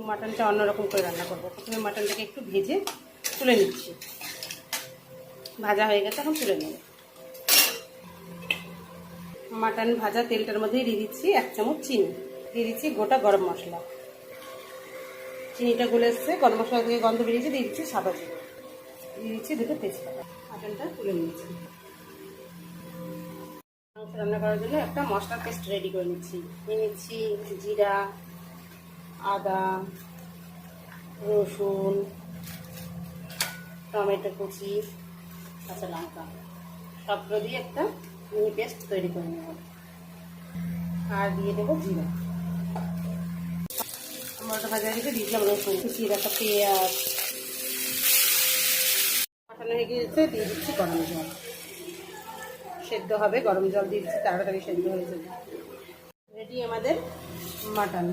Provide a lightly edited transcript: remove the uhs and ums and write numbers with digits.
মাটনটা অন্যরকম করে রান্না করবো। প্রথমে মাটনটাকে একটু ভেজে তুলে নিচ্ছি। ভাজা হয়ে গেছে, এখন তুলে নেব। মাটন ভাজা তেলটার মধ্যেই দিয়ে দিচ্ছি 1 চামচ চিনি, দিয়ে দিচ্ছি গোটা গরম মশলা। চিনিটা গলে এসছে, গরম মশলা থেকে গন্ধ বেরিয়েছে, দিয়ে দিচ্ছি সাদা জিরে, দিয়ে দিচ্ছি 2টো তেজপাতা। মাটনটা তুলে নিচ্ছি। মাংস রান্না করার জন্য একটা মশলার পেস্ট রেডি করে নিচ্ছি। নিয়ে নিচ্ছি জিরা, আদা, রসুন, টমেটো কুচি, কাঁচা লঙ্কা, সবগুলো দিয়ে একটা মিনি পেস্ট তৈরি করে নেব। আর দিয়ে দেবো জিরা। টমেটো ভাজা রেখে দিয়েছিলাম রসুন, কুচিয়ে রাখা পেঁয়াজ। কষানো হয়ে গিয়েছে, দিয়ে দিচ্ছি গরম জল। সেদ্ধ হবে, গরম জল দিয়ে দিচ্ছি, তাড়াতাড়ি সেদ্ধ হয়ে যাবে। রেডি আমাদের মাটন।